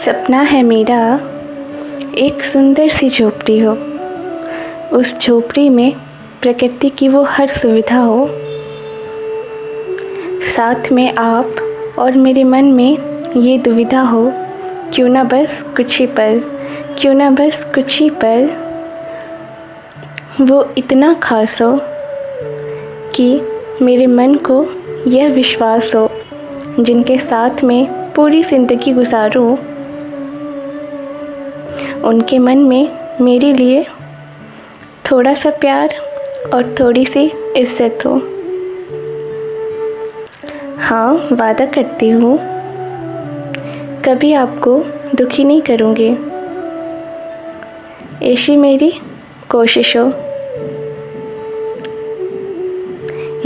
सपना है मेरा एक सुंदर सी झोपड़ी हो, उस झोपड़ी में प्रकृति की वो हर सुविधा हो, साथ में आप और मेरे मन में ये दुविधा हो, क्यों ना बस कुछ ही पल, क्यों ना बस कुछ ही पल वो इतना खास हो कि मेरे मन को यह विश्वास हो, जिनके साथ में पूरी ज़िंदगी गुजारूं, उनके मन में मेरे लिए थोड़ा सा प्यार और थोड़ी सी इज्जत हो। हाँ, वादा करती हूँ कभी आपको दुखी नहीं करूँगी, ऐसी मेरी कोशिश हो।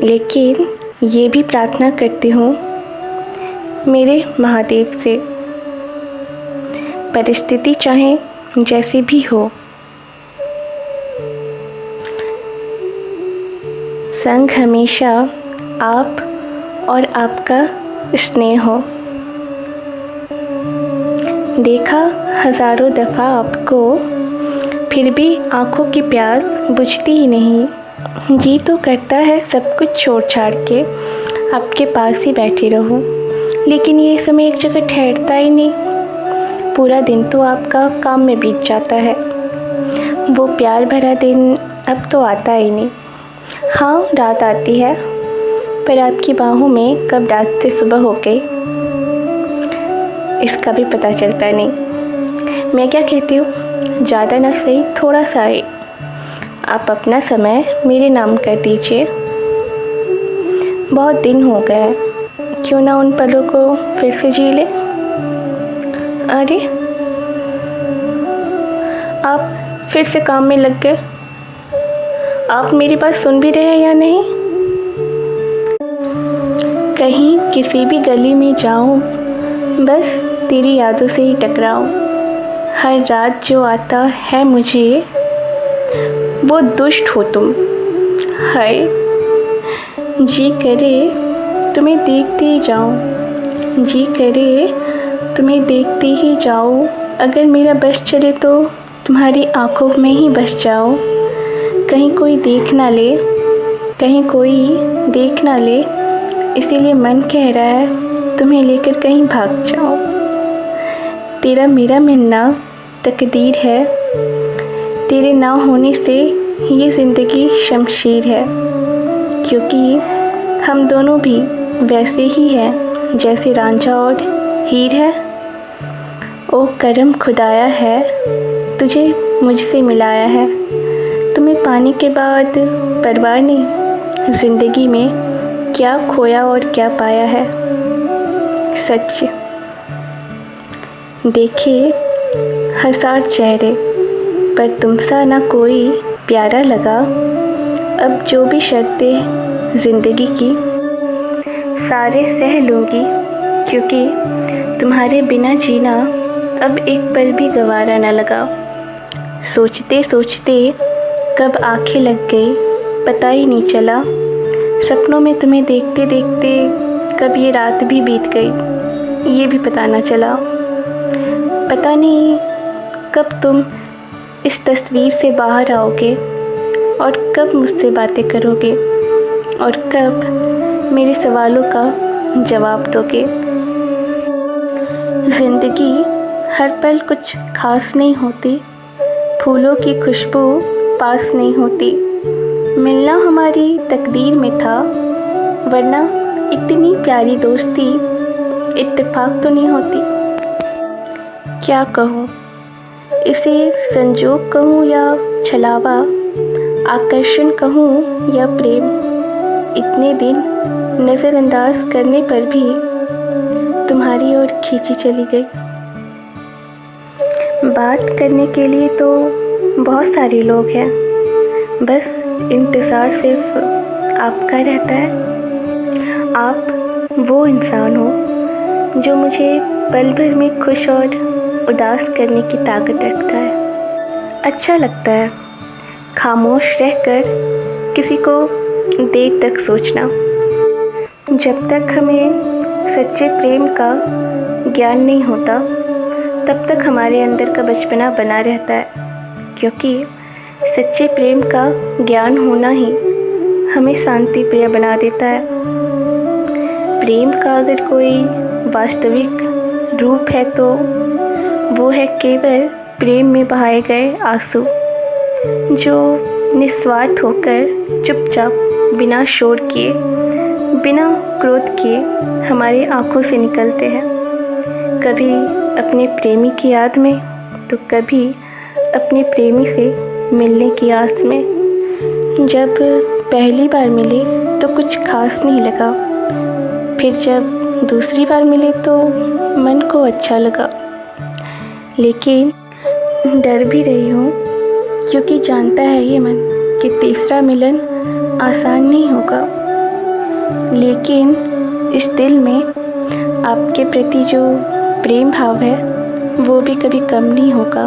लेकिन ये भी प्रार्थना करती हूँ मेरे महादेव से, परिस्थिति चाहे जैसी भी हो, संग हमेशा आप और आपका स्नेह हो। देखा हज़ारों दफ़ा आपको, फिर भी आँखों की प्यास बुझती ही नहीं। जी तो करता है सब कुछ छोड़ छाड़ के आपके पास ही बैठी रहूं, लेकिन ये समय एक जगह ठहरता ही नहीं। पूरा दिन तो आपका काम में बीत जाता है, वो प्यार भरा दिन अब तो आता ही नहीं। हाँ, रात आती है, पर आपकी बाहों में कब रात से सुबह हो गई इसका भी पता चलता नहीं। मैं क्या कहती हूँ, ज़्यादा ना सही, थोड़ा सा ही आप अपना समय मेरे नाम कर दीजिए। बहुत दिन हो गए, क्यों ना उन पलों को फिर से जी ले। अरे, आप फिर से काम में लग गए। आप मेरी बात सुन भी रहे हैं या नहीं? कहीं किसी भी गली में जाऊं, बस तेरी यादों से ही टकराऊं। हर रात जो आता है मुझे, वो दुष्ट हो तुम। हाय, जी करे तुम्हें देखते ही जाऊं, जी करे तुम्हें देखते ही जाऊं। अगर मेरा बस चले तो तुम्हारी आंखों में ही बस जाऊं। कहीं कोई देख ना ले, कहीं कोई देख ना ले, इसीलिए मन कह रहा है तुम्हें लेकर कहीं भाग जाओ। तेरा मेरा मिलना तकदीर है, तेरे ना होने से ये ज़िंदगी शमशीर है, क्योंकि हम दोनों भी वैसे ही हैं जैसे रांझा और हीर है। ओ करम खुदाया है, तुझे मुझसे मिलाया है। तुम्हें पाने के बाद परवाह नहीं, ज़िंदगी में क्या खोया और क्या पाया है। सच देखे हज़ार चेहरे, पर तुमसा ना कोई प्यारा लगा। अब जो भी शर्तें ज़िंदगी की सारे सह लूँगी, क्योंकि तुम्हारे बिना जीना अब एक पल भी गवारा न लगा। सोचते सोचते कब आँखें लग गई पता ही नहीं चला। सपनों में तुम्हें देखते देखते कब ये रात भी बीत गई ये भी पता न चला। पता नहीं कब तुम इस तस्वीर से बाहर आओगे और कब मुझसे बातें करोगे और कब मेरे सवालों का जवाब दोगे। ज़िंदगी हर पल कुछ खास नहीं होती, फूलों की खुशबू पास नहीं होती। मिलना हमारी तकदीर में था, वरना इतनी प्यारी दोस्ती इत्तेफाक तो नहीं होती। क्या कहूँ, इसे संजोग कहूँ या छलावा, आकर्षण कहूँ या प्रेम, इतने दिन नज़रअंदाज करने पर भी तुम्हारी ओर खींची चली गई। बात करने के लिए तो बहुत सारे लोग हैं, बस इंतज़ार सिर्फ आपका रहता है। आप वो इंसान हो जो मुझे पल भर में खुश और उदास करने की ताकत रखता है। अच्छा लगता है खामोश रहकर किसी को देर तक सोचना। जब तक हमें सच्चे प्रेम का ज्ञान नहीं होता, तब तक हमारे अंदर का बचपना बना रहता है, क्योंकि सच्चे प्रेम का ज्ञान होना ही हमें शांति प्रिय बना देता है। प्रेम का अगर कोई वास्तविक रूप है तो वो है केवल प्रेम में बहाए गए आंसू, जो निस्वार्थ होकर चुपचाप बिना शोर किए, बिना क्रोध किए हमारी आँखों से निकलते हैं। कभी अपने प्रेमी की याद में तो कभी अपने प्रेमी से मिलने की आस में। जब पहली बार मिले तो कुछ खास नहीं लगा, फिर जब दूसरी बार मिले तो मन को अच्छा लगा, लेकिन डर भी रही हूँ, क्योंकि जानता है ये मन कि तीसरा मिलन आसान नहीं होगा। लेकिन इस दिल में आपके प्रति जो प्रेम भाव है वो भी कभी कम नहीं होगा।